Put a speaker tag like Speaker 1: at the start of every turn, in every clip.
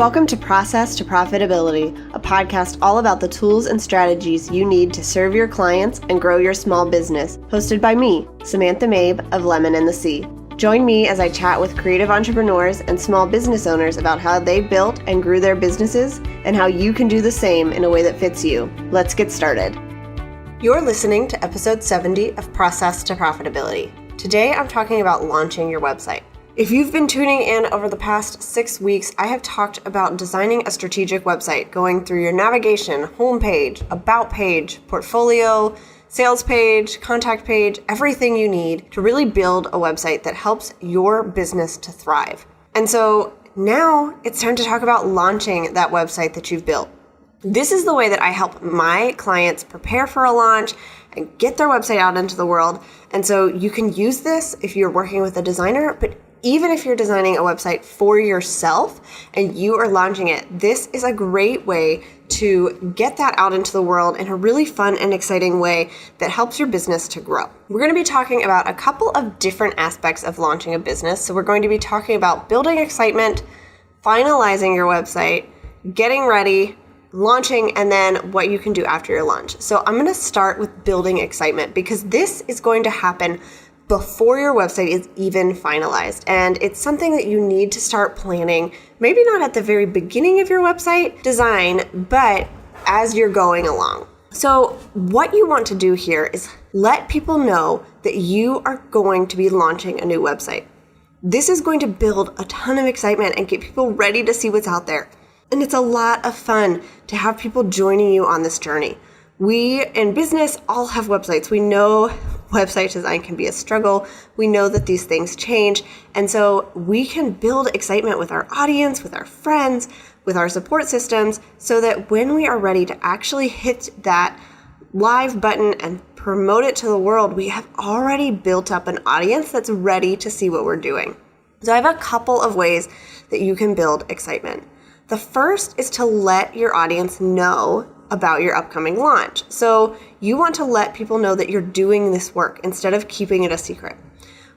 Speaker 1: Welcome to Process to Profitability, a podcast all about the tools and strategies you need to serve your clients and grow your small business, hosted by me, Samantha Mabe of Lemon and the Sea. Join me as I chat with creative entrepreneurs and small business owners about how they built and grew their businesses and how you can do the same in a way that fits you. Let's get started. You're listening to episode 70 of Process to Profitability. Today, I'm talking about launching your website. If you've been tuning in over the past 6 weeks, I have talked about designing a strategic website, going through your navigation, homepage, about page, portfolio, sales page, contact page, everything you need to really build a website that helps your business to thrive. And so now it's time to talk about launching that website that you've built. This is the way that I help my clients prepare for a launch and get their website out into the world. And so you can use this if you're working with a designer, but even if you're designing a website for yourself and you are launching it, this is a great way to get that out into the world in a really fun and exciting way that helps your business to grow. We're going to be talking about a couple of different aspects of launching a business. So we're going to be talking about building excitement, finalizing your website, getting ready, launching, and then what you can do after your launch. So I'm going to start with building excitement because this is going to happen before your website is even finalized. And it's something that you need to start planning, maybe not at the very beginning of your website design, but as you're going along. So what you want to do here is let people know that you are going to be launching a new website. This is going to build a ton of excitement and get people ready to see what's out there. And it's a lot of fun to have people joining you on this journey. We in business all have websites. We know website design can be a struggle. We know that these things change. And so we can build excitement with our audience, with our friends, with our support systems, so that when we are ready to actually hit that live button and promote it to the world, we have already built up an audience that's ready to see what we're doing. So I have a couple of ways that you can build excitement. The first is to let your audience know about your upcoming launch. So you want to let people know that you're doing this work instead of keeping it a secret.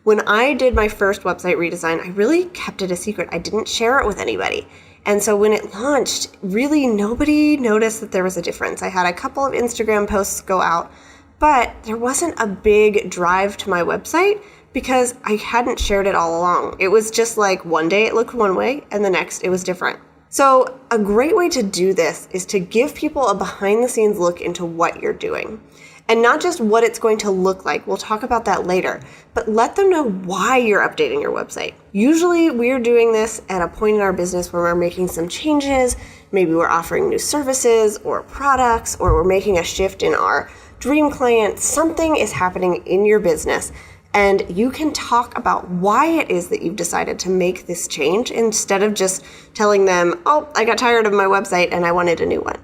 Speaker 1: When I did my first website redesign, I really kept it a secret. I didn't share it with anybody. And so when it launched, really nobody noticed that there was a difference. I had a couple of Instagram posts go out, but there wasn't a big drive to my website because I hadn't shared it all along. It was just like one day it looked one way and the next it was different. So a great way to do this is to give people a behind the scenes look into what you're doing. And not just what it's going to look like, we'll talk about that later, but let them know why you're updating your website. Usually we're doing this at a point in our business where we're making some changes, maybe we're offering new services or products, or we're making a shift in our dream client. Something is happening in your business. And you can talk about why it is that you've decided to make this change instead of just telling them, oh, I got tired of my website and I wanted a new one.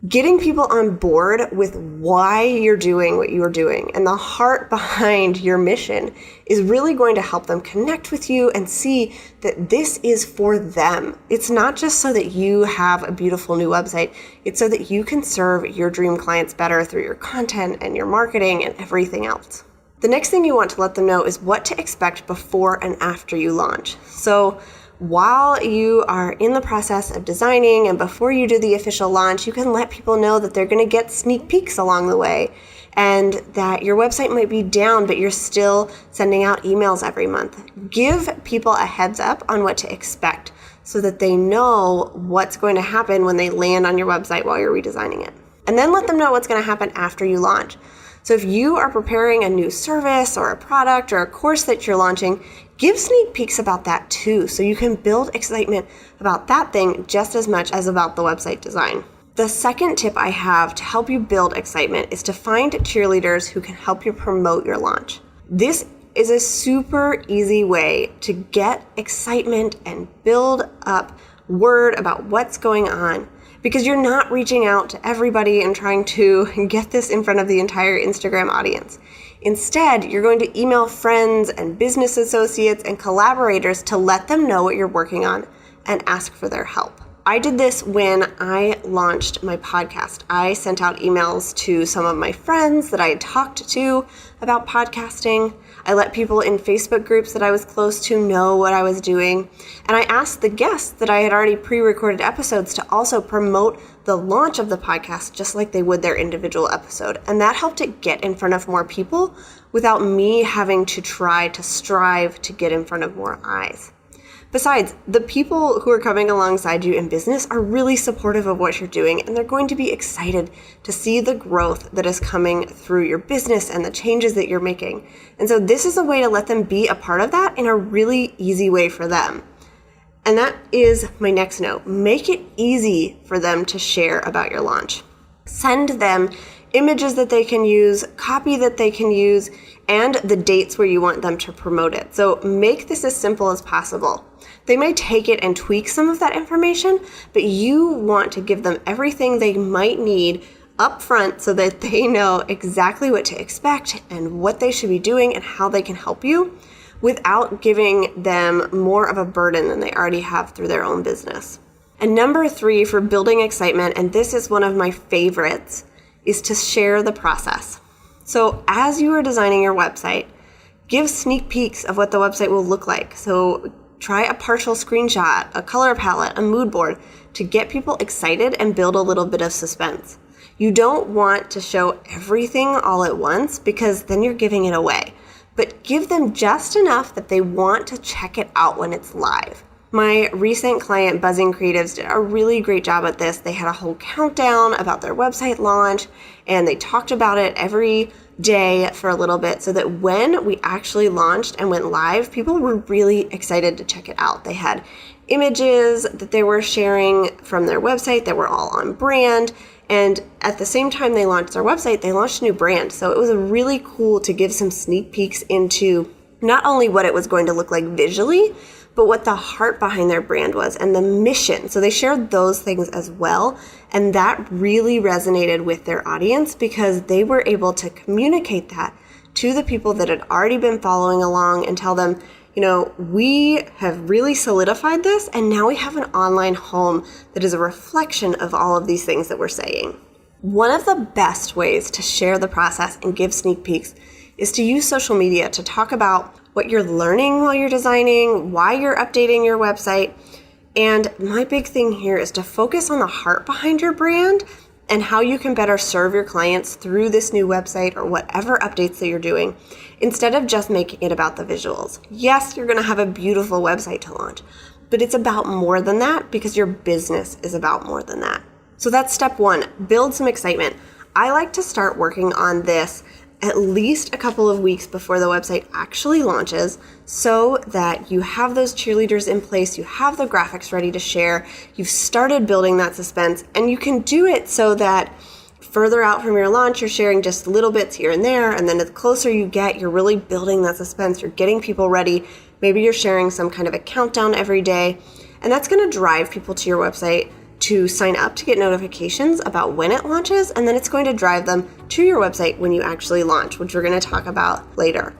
Speaker 1: Getting people on board with why you're doing what you're doing and the heart behind your mission is really going to help them connect with you and see that this is for them. It's not just so that you have a beautiful new website. It's so that you can serve your dream clients better through your content and your marketing and everything else. The next thing you want to let them know is what to expect before and after you launch. So while you are in the process of designing and before you do the official launch, you can let people know that they're going to get sneak peeks along the way and that your website might be down, but you're still sending out emails every month. Give people a heads up on what to expect so that they know what's going to happen when they land on your website while you're redesigning it. And then let them know what's going to happen after you launch. So if you are preparing a new service or a product or a course that you're launching, give sneak peeks about that too, so you can build excitement about that thing just as much as about the website design. The second tip I have to help you build excitement is to find cheerleaders who can help you promote your launch. This is a super easy way to get excitement and build up word about what's going on, because you're not reaching out to everybody and trying to get this in front of the entire Instagram audience. Instead, you're going to email friends and business associates and collaborators to let them know what you're working on and ask for their help. I did this when I launched my podcast. I sent out emails to some of my friends that I had talked to about podcasting. I let people in Facebook groups that I was close to know what I was doing. And I asked the guests that I had already pre-recorded episodes to also promote the launch of the podcast just like they would their individual episode. And that helped it get in front of more people without me having to try to strive to get in front of more eyes. Besides, the people who are coming alongside you in business are really supportive of what you're doing, and they're going to be excited to see the growth that is coming through your business and the changes that you're making. And so this is a way to let them be a part of that in a really easy way for them. And that is my next note. Make it easy for them to share about your launch. Send them images that they can use, copy that they can use, and the dates where you want them to promote it. So make this as simple as possible. They may take it and tweak some of that information, but you want to give them everything they might need up front so that they know exactly what to expect and what they should be doing and how they can help you without giving them more of a burden than they already have through their own business. And number 3 for building excitement, and this is one of my favorites, is to share the process. So as you are designing your website, give sneak peeks of what the website will look like. So try a partial screenshot, a color palette, a mood board to get people excited and build a little bit of suspense. You don't want to show everything all at once because then you're giving it away. But give them just enough that they want to check it out when it's live. My recent client, Buzzing Creatives, did a really great job at this. They had a whole countdown about their website launch, and they talked about it every day for a little bit so that when we actually launched and went live, people were really excited to check it out. They had images that they were sharing from their website that were all on brand. And at the same time they launched their website, they launched a new brand. So it was really cool to give some sneak peeks into not only what it was going to look like visually, but what the heart behind their brand was and the mission. So they shared those things as well. And that really resonated with their audience because they were able to communicate that to the people that had already been following along and tell them, we have really solidified this, and now we have an online home that is a reflection of all of these things that we're saying. One of the best ways to share the process and give sneak peeks is to use social media to talk about what you're learning while you're designing, why you're updating your website. And my big thing here is to focus on the heart behind your brand and how you can better serve your clients through this new website or whatever updates that you're doing, instead of just making it about the visuals. Yes, you're going to have a beautiful website to launch, but it's about more than that because your business is about more than that. So that's step 1, build some excitement. I like to start working on this at least a couple of weeks before the website actually launches so that you have those cheerleaders in place, you have the graphics ready to share, you've started building that suspense, and you can do it so that further out from your launch, you're sharing just little bits here and there, and then the closer you get, you're really building that suspense, you're getting people ready, maybe you're sharing some kind of a countdown every day, and that's gonna drive people to your website to sign up to get notifications about when it launches, and then it's going to drive them to your website when you actually launch, which we're going to talk about later.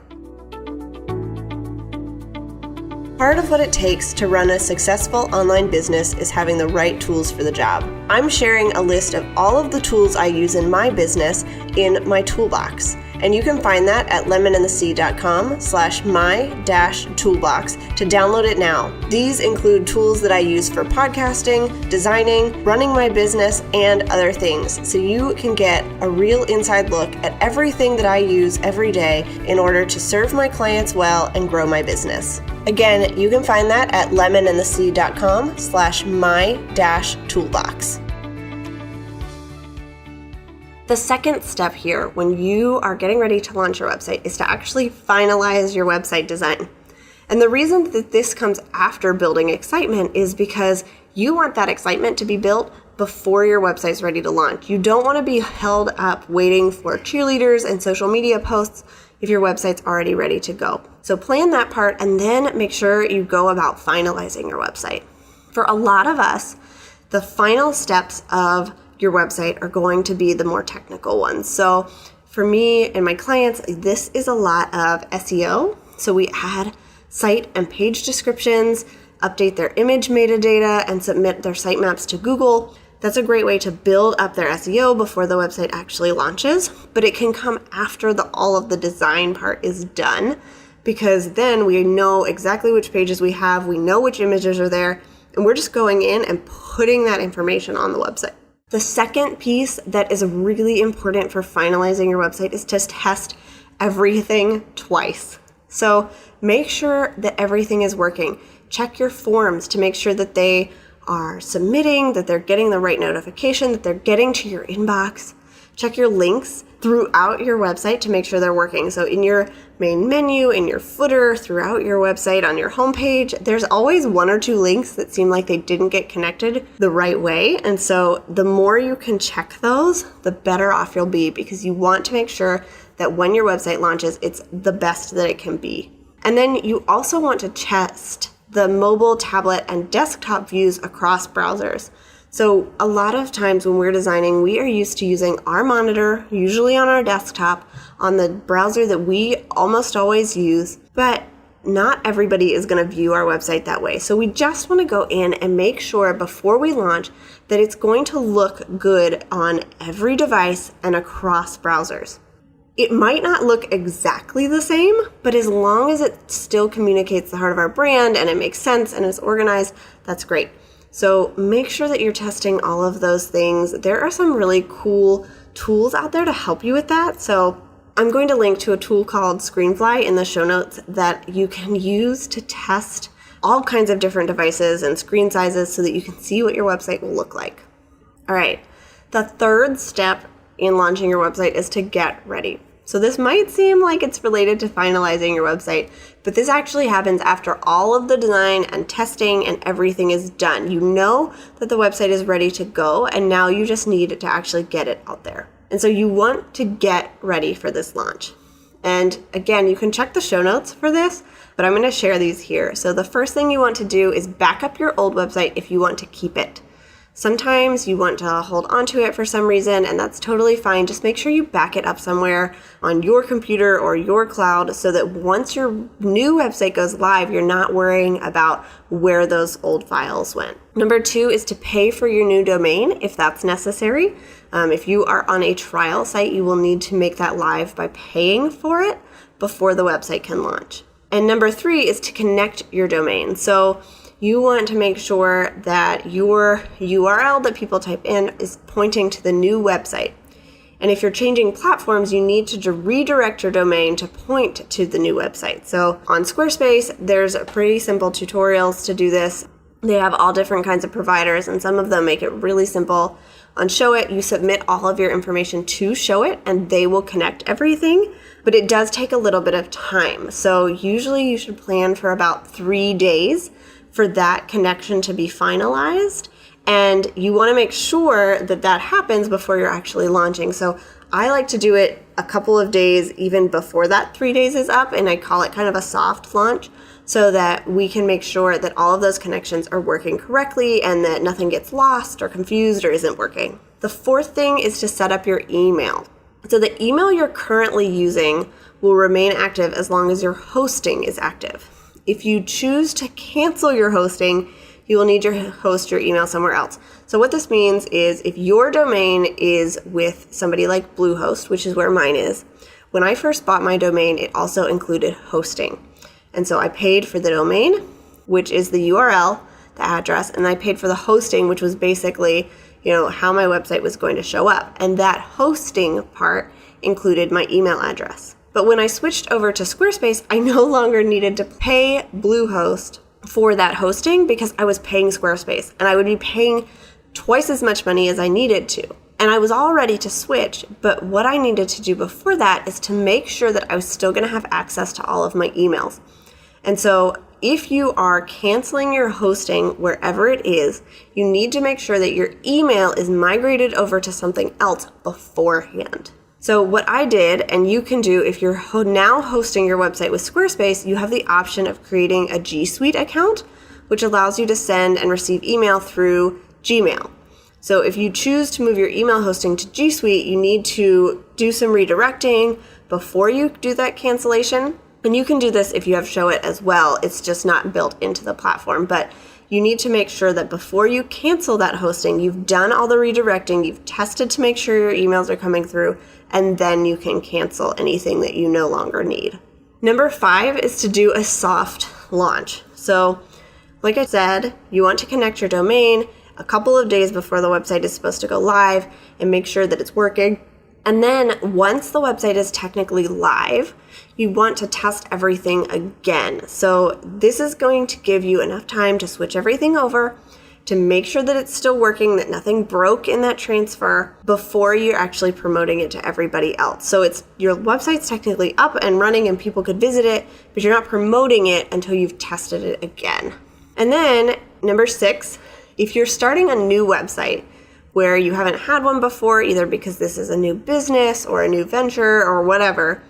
Speaker 1: Part of what it takes to run a successful online business is having the right tools for the job. I'm sharing a list of all of the tools I use in my business in my toolbox. And you can find that at lemonandthesea.com/my-toolbox to download it now. These include tools that I use for podcasting, designing, running my business, and other things. So you can get a real inside look at everything that I use every day in order to serve my clients well and grow my business. Again, you can find that at lemonandthesea.com/my-toolbox. The second step here when you are getting ready to launch your website is to actually finalize your website design. And the reason that this comes after building excitement is because you want that excitement to be built before your website's ready to launch. You don't want to be held up waiting for cheerleaders and social media posts if your website's already ready to go. So plan that part and then make sure you go about finalizing your website. For a lot of us, the final steps of your website are going to be the more technical ones. So for me and my clients, this is a lot of SEO. So we add site and page descriptions, update their image metadata, and submit their sitemaps to Google. That's a great way to build up their SEO before the website actually launches, but it can come after all of the design part is done, because then we know exactly which pages we have, we know which images are there, and we're just going in and putting that information on the website. The second piece that is really important for finalizing your website is to test everything twice. So make sure that everything is working. Check your forms to make sure that they are submitting, that they're getting the right notification, that they're getting to your inbox. Check your links throughout your website to make sure they're working. So in your main menu, in your footer, throughout your website, on your homepage, there's always one or two links that seem like they didn't get connected the right way. And so the more you can check those, the better off you'll be, because you want to make sure that when your website launches, it's the best that it can be. And then you also want to test the mobile, tablet, and desktop views across browsers. So a lot of times when we're designing, we are used to using our monitor, usually on our desktop, on the browser that we almost always use, but not everybody is going to view our website that way. So we just want to go in and make sure before we launch that it's going to look good on every device and across browsers. It might not look exactly the same, but as long as it still communicates the heart of our brand and it makes sense and is organized, that's great. So make sure that you're testing all of those things. There are some really cool tools out there to help you with that. So I'm going to link to a tool called Screenfly in the show notes that you can use to test all kinds of different devices and screen sizes so that you can see what your website will look like. All right, the third step in launching your website is to get ready. So this might seem like it's related to finalizing your website, but this actually happens after all of the design and testing and everything is done. You know that the website is ready to go, and now you just need to actually get it out there. And so you want to get ready for this launch. And again, you can check the show notes for this, but I'm going to share these here. So the first thing you want to do is back up your old website if you want to keep it. Sometimes you want to hold onto it for some reason, and that's totally fine. Just make sure you back it up somewhere on your computer or your cloud so that once your new website goes live, you're not worrying about where those old files went. Number 2 is to pay for your new domain if that's necessary. If you are on a trial site, you will need to make that live by paying for it before the website can launch. And number 3 is to connect your domain. So you want to make sure that your URL that people type in is pointing to the new website. And if you're changing platforms, you need to redirect your domain to point to the new website. So on Squarespace, there's pretty simple tutorials to do this. They have all different kinds of providers, and some of them make it really simple. On Showit, you submit all of your information to Showit, and they will connect everything. But it does take a little bit of time. So usually you should plan for about 3 days for that connection to be finalized. And you want to make sure that that happens before you're actually launching. So I like to do it a couple of days even before that 3 days is up, and I call it kind of a soft launch so that we can make sure that all of those connections are working correctly and that nothing gets lost or confused or isn't working. The fourth thing is to set up your email. So the email you're currently using will remain active as long as your hosting is active. If you choose to cancel your hosting, you will need to host your email somewhere else. So what this means is if your domain is with somebody like Bluehost, which is where mine is, when I first bought my domain, it also included hosting. And so I paid for the domain, which is the URL, the address, and I paid for the hosting, which was basically, how my website was going to show up. And that hosting part included my email address. But when I switched over to Squarespace, I no longer needed to pay Bluehost for that hosting because I was paying Squarespace, and I would be paying twice as much money as I needed to. And I was all ready to switch, but what I needed to do before that is to make sure that I was still going to have access to all of my emails. And so if you are canceling your hosting wherever it is, you need to make sure that your email is migrated over to something else beforehand. So what I did, and you can do if you're now hosting your website with Squarespace, you have the option of creating a G Suite account, which allows you to send and receive email through Gmail. So if you choose to move your email hosting to G Suite, you need to do some redirecting before you do that cancellation. And you can do this if you have Show It as well. It's just not built into the platform. But you need to make sure that before you cancel that hosting, you've done all the redirecting, you've tested to make sure your emails are coming through, and then you can cancel anything that you no longer need. Number 5 is to do a soft launch. So, like I said, you want to connect your domain a couple of days before the website is supposed to go live and make sure that it's working. And then once the website is technically live, you want to test everything again. So this is going to give you enough time to switch everything over, to make sure that it's still working, that nothing broke in that transfer before you're actually promoting it to everybody else. So it's your website's technically up and running and people could visit it, but you're not promoting it until you've tested it again. And then number 6, if you're starting a new website where you haven't had one before, either because this is a new business or a new venture or whatever,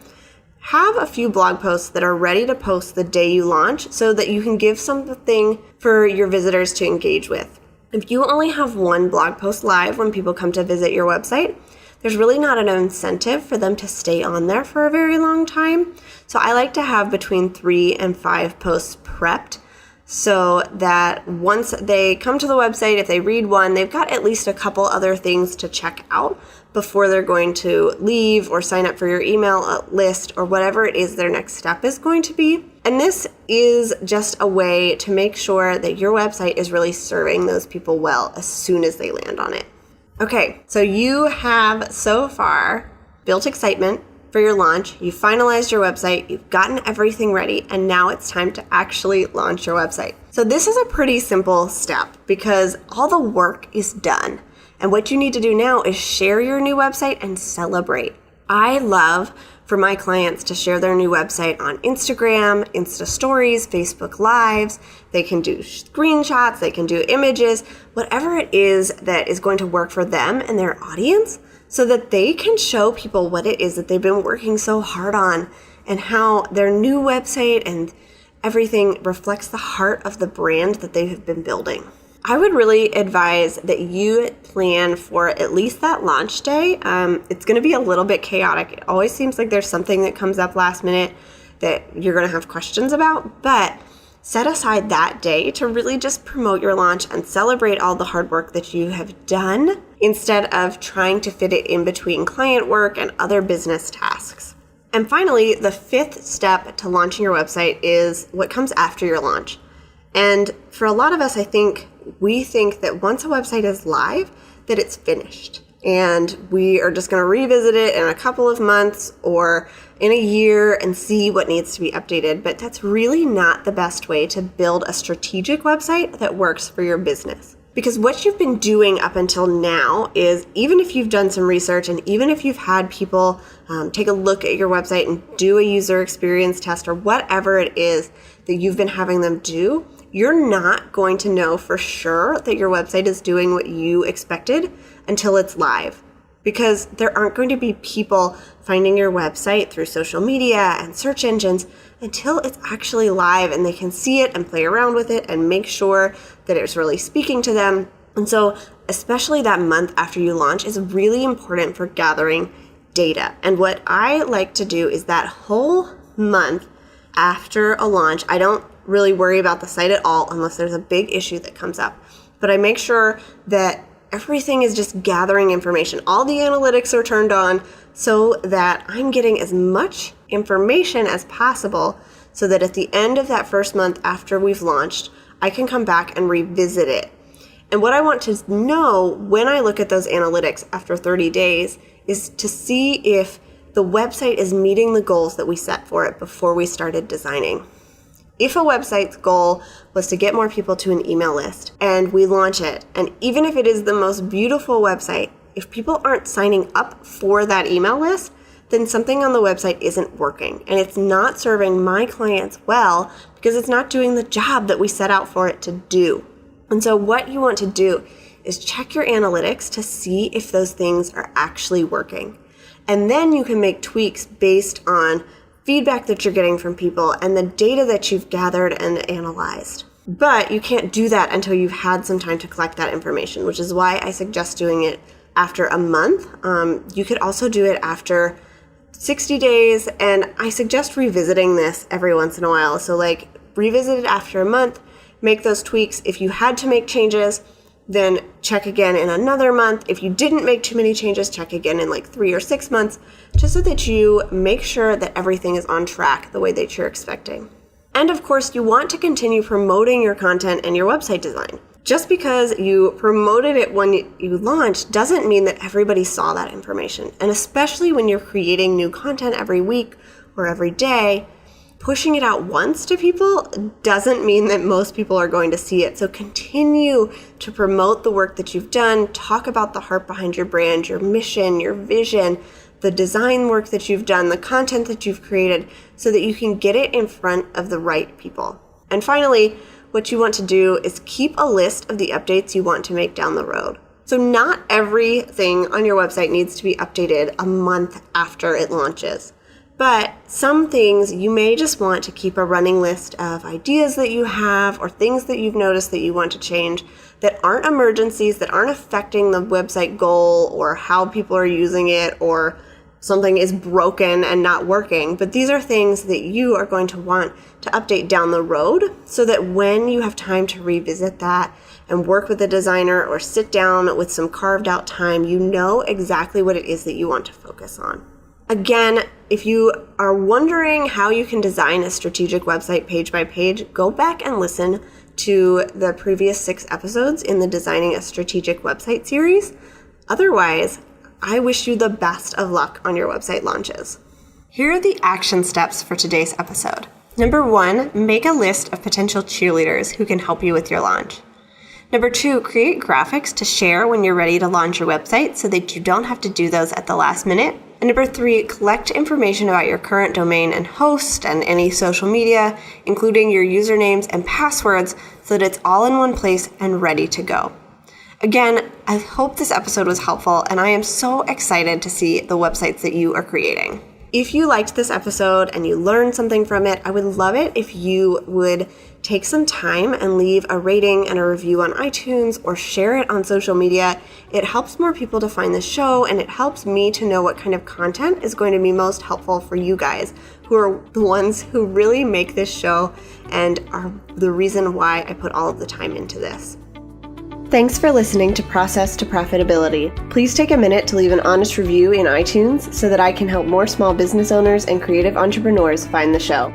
Speaker 1: have a few blog posts that are ready to post the day you launch so that you can give something for your visitors to engage with. If you only have one blog post live when people come to visit your website, there's really not an incentive for them to stay on there for a very long time. So I like to have between 3 and 5 posts prepped, so that once they come to the website, if they read one, they've got at least a couple other things to check out before they're going to leave or sign up for your email list or whatever it is their next step is going to be. And this is just a way to make sure that your website is really serving those people well as soon as they land on it. Okay, so you have so far built excitement for your launch, you've finalized your website, you've gotten everything ready, and now it's time to actually launch your website. So this is a pretty simple step because all the work is done. And what you need to do now is share your new website and celebrate. I love for my clients to share their new website on Instagram, Insta Stories, Facebook Lives. They can do screenshots, they can do images, whatever it is that is going to work for them and their audience, so that they can show people what it is that they've been working so hard on and how their new website and everything reflects the heart of the brand that they have been building. I would really advise that you plan for at least that launch day. It's going to be a little bit chaotic. It always seems like there's something that comes up last minute that you're going to have questions about, but set aside that day to really just promote your launch and celebrate all the hard work that you have done instead of trying to fit it in between client work and other business tasks. And finally, the 5th step to launching your website is what comes after your launch. And for a lot of us, we think that once a website is live, that it's finished. And we are just going to revisit it in a couple of months or in a year and see what needs to be updated. But that's really not the best way to build a strategic website that works for your business. Because what you've been doing up until now is, even if you've done some research and even if you've had people take a look at your website and do a user experience test or whatever it is that you've been having them do, you're not going to know for sure that your website is doing what you expected until it's live. Because there aren't going to be people finding your website through social media and search engines until it's actually live and they can see it and play around with it and make sure that it's really speaking to them. And so especially that month after you launch is really important for gathering data. And what I like to do is that whole month after a launch, I don't really worry about the site at all unless there's a big issue that comes up. But I make sure that everything is just gathering information. All the analytics are turned on so that I'm getting as much information as possible so that at the end of that first month after we've launched, I can come back and revisit it. And what I want to know when I look at those analytics after 30 days is to see if the website is meeting the goals that we set for it before we started designing. If a website's goal was to get more people to an email list and we launch it, and even if it is the most beautiful website, if people aren't signing up for that email list, then something on the website isn't working and it's not serving my clients well because it's not doing the job that we set out for it to do. And so what you want to do is check your analytics to see if those things are actually working. And then you can make tweaks based on feedback that you're getting from people and the data that you've gathered and analyzed. But you can't do that until you've had some time to collect that information, which is why I suggest doing it after a month. You could also do it after 60 days, and I suggest revisiting this every once in a while. So like revisit it after a month, make those tweaks. If you had to make changes, then check again in another month. If you didn't make too many changes, check again in like 3 or 6 months, just so that you make sure that everything is on track the way that you're expecting. And of course, you want to continue promoting your content and your website design. Just because you promoted it when you launched doesn't mean that everybody saw that information. And especially when you're creating new content every week or every day, pushing it out once to people doesn't mean that most people are going to see it. So continue to promote the work that you've done, talk about the heart behind your brand, your mission, your vision, the design work that you've done, the content that you've created, so that you can get it in front of the right people. And finally, what you want to do is keep a list of the updates you want to make down the road. So not everything on your website needs to be updated a month after it launches. But some things you may just want to keep a running list of ideas that you have or things that you've noticed that you want to change that aren't emergencies, that aren't affecting the website goal or how people are using it, or something is broken and not working. But these are things that you are going to want to update down the road, so that when you have time to revisit that and work with a designer or sit down with some carved out time, you know exactly what it is that you want to focus on. Again, if you are wondering how you can design a strategic website page by page, go back and listen to the previous 6 episodes in the Designing a Strategic Website series. Otherwise, I wish you the best of luck on your website launches. Here are the action steps for today's episode. Number 1, make a list of potential cheerleaders who can help you with your launch. Number 2, create graphics to share when you're ready to launch your website so that you don't have to do those at the last minute. And number 3, collect information about your current domain and host and any social media, including your usernames and passwords, so that it's all in one place and ready to go. Again, I hope this episode was helpful, and I am so excited to see the websites that you are creating. If you liked this episode and you learned something from it, I would love it if you would take some time and leave a rating and a review on iTunes or share it on social media. It helps more people to find the show, and it helps me to know what kind of content is going to be most helpful for you guys, who are the ones who really make this show and are the reason why I put all of the time into this. Thanks for listening to Process to Profitability. Please take a minute to leave an honest review in iTunes so that I can help more small business owners and creative entrepreneurs find the show.